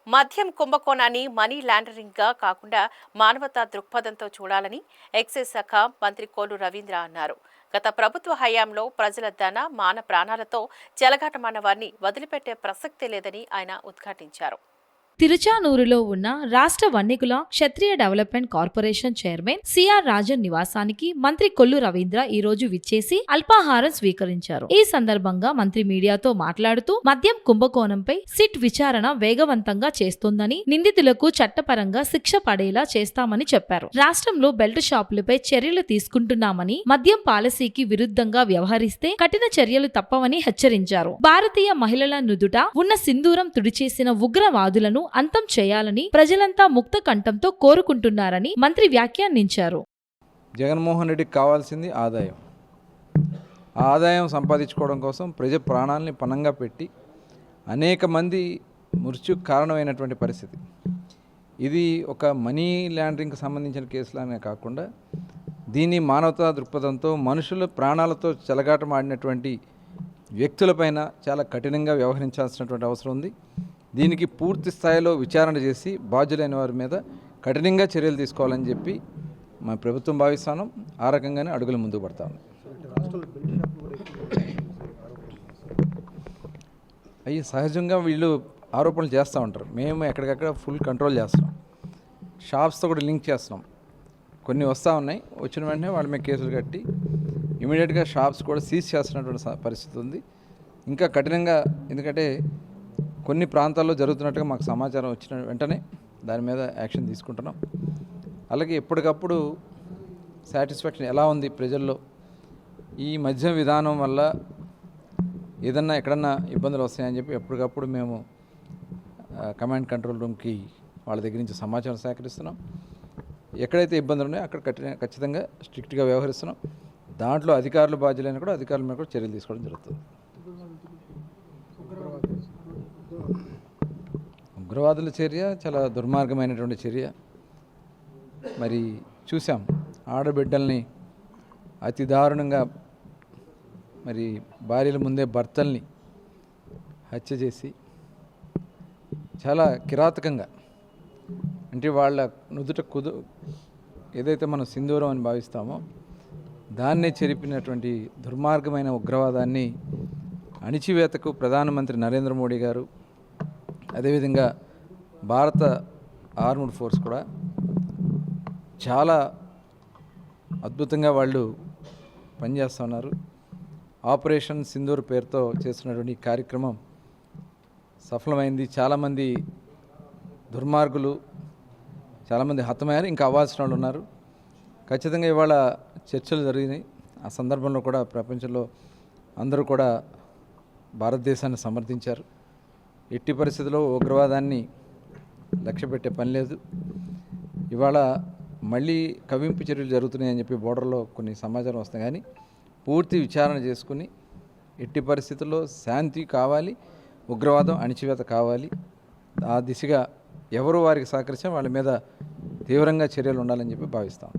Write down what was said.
మద్యం కుంభకోణాన్ని మనీ లాండరింగ్గా కాకుండా మానవతా దృక్పథంతో చూడాలని ఎక్సైజ్ శాఖ మంత్రి కోల్లు రవీంద్ర అన్నారు. గత ప్రభుత్వ హయాంలో ప్రజల ధన మాన ప్రాణాలతో చెలగాటమాడిన వారిని వదిలిపెట్టే ప్రసక్తే లేదని ఆయన ఉద్ఘాటించారు. తిరుచానూరులో ఉన్న రాష్ట్ర Vannikula Kshatriya development corporation chairman CR Rajan నివాసానికి మంత్రి కొల్లు రవీంద్ర ఈ రోజు విచ్చేసి అల్పాహారం స్వీకరించారు. ఈ సందర్భంగా మంత్రి మీడియాతో మాట్లాడుతూ మద్యం కుంభకోణంపై సిట్ విచారణ వేగవంతంగా చేస్తోందని, నిందితులకు చట్టపరంగా శిక్ష పడేలా చేస్తామని చెప్పారు. రాష్ట్రంలో బెల్ట్ షాపులపై చర్యలు తీసుకుంటున్నామని, మద్యం పాలసీకి విరుద్ధంగా వ్యవహరిస్తే కఠిన చర్యలు తప్పవని హెచ్చరించారు. భారతీయ మహిళల నుదుట ఉన్న సింధూరం తుడిచేసిన ఉగ్రవాదులను అంతం చేయాలని ప్రజలంతా ముక్త కంఠంతో కోరుకుంటున్నారని మంత్రి వ్యాఖ్యానించారు. జగన్మోహన్ రెడ్డికి కావాల్సింది ఆదాయం. ఆ ఆదాయం సంపాదించుకోవడం కోసం ప్రజల ప్రాణాలని పణంగా పెట్టి అనేక మంది మృత్యుకు కారణమైనటువంటి పరిస్థితి. ఇది ఒక మనీ లాండరింగ్కి సంబంధించిన కేసులనే కాకుండా దీన్ని మానవతా దృక్పథంతో మనుషుల ప్రాణాలతో చెలగాటమాడినటువంటి వ్యక్తులపైన చాలా కఠినంగా వ్యవహరించాల్సినటువంటి అవసరం ఉంది. దీనికి పూర్తి స్థాయిలో విచారణ చేసి బాధ్యులైన వారి మీద కఠినంగా చర్యలు తీసుకోవాలని చెప్పి మా ప్రభుత్వం భావిస్తాను. ఆ రకంగానే అడుగులు ముందుకు పడతాను. అవి సహజంగా వీళ్ళు ఆరోపణలు చేస్తూ ఉంటారు. మేము ఎక్కడికక్కడ ఫుల్ కంట్రోల్ చేస్తాం. షాప్స్తో కూడా లింక్ చేస్తున్నాం. కొన్ని వస్తూ ఉన్నాయి. వచ్చిన వెంటనే వాళ్ళ మీద కేసులు కట్టి ఇమీడియట్గా షాప్స్ కూడా సీజ్ చేస్తున్నటువంటి పరిస్థితి ఉంది. ఇంకా కఠినంగా, ఎందుకంటే కొన్ని ప్రాంతాల్లో జరుగుతున్నట్టుగా మాకు సమాచారం వచ్చిన వెంటనే దాని మీద యాక్షన్ తీసుకుంటున్నాం. అలాగే ఎప్పటికప్పుడు సాటిస్ఫాక్షన్ ఎలా ఉంది ప్రజల్లో, ఈ మద్యం విధానం వల్ల ఏదన్నా ఎక్కడన్నా ఇబ్బందులు వస్తాయని చెప్పి ఎప్పటికప్పుడు మేము కమాండ్ కంట్రోల్ రూమ్కి వాళ్ళ దగ్గర నుంచి సమాచారం సేకరిస్తున్నాం. ఎక్కడైతే ఇబ్బందులు ఉన్నాయో అక్కడ ఖచ్చితంగా స్ట్రిక్ట్గా వ్యవహరిస్తున్నాం. దాంట్లో అధికారులు బాధ్యులైన కూడా అధికారుల మీద కూడా చర్యలు తీసుకోవడం జరుగుతుంది. ఉగ్రవాదుల చర్య చాలా దుర్మార్గమైనటువంటి చర్య. మరి చూసాం, ఆడబిడ్డల్ని అతి దారుణంగా, మరి భార్యల ముందే భర్తల్ని హత్య చేసి చాలా కిరాతకంగా, అంటే వాళ్ళ నుదుట ఏదైతే మనం సింధూరం అని భావిస్తామో దాన్నే చెరిపినటువంటి దుర్మార్గమైన ఉగ్రవాదాన్ని అణిచివేతకు ప్రధానమంత్రి నరేంద్ర మోడీ గారు, అదేవిధంగా భారత ఆర్మ్డ్ ఫోర్స్ కూడా చాలా అద్భుతంగా వాళ్ళు పనిచేస్తున్నారు. ఆపరేషన్ సింధూర్ పేరుతో చేస్తున్నటువంటి కార్యక్రమం సఫలమైంది. చాలామంది దుర్మార్గులు చాలామంది హతమయ్యారు, ఇంకా అవ్వాల్సిన వాళ్ళు ఉన్నారు. ఖచ్చితంగా ఇవాళ చర్చలు జరిగినాయి. ఆ సందర్భంలో కూడా ప్రపంచంలో అందరూ కూడా భారతదేశాన్ని సమర్థించారు. ఎట్టి పరిస్థితుల్లో ఉగ్రవాదాన్ని లక్ష్యపెట్టే పని లేదు. ఇవాళ మళ్ళీ కవింపు చర్యలు జరుగుతున్నాయని చెప్పి బోర్డర్లో కొన్ని సమాచారం వస్తాయి. కానీ పూర్తి విచారణ చేసుకుని ఎట్టి పరిస్థితుల్లో శాంతి కావాలి, ఉగ్రవాదం అణిచివేత కావాలి. ఆ దిశగా ఎవరు వారికి సహకరించినా వాళ్ళ మీద తీవ్రంగా చర్యలు ఉండాలని చెప్పి భావిస్తాం.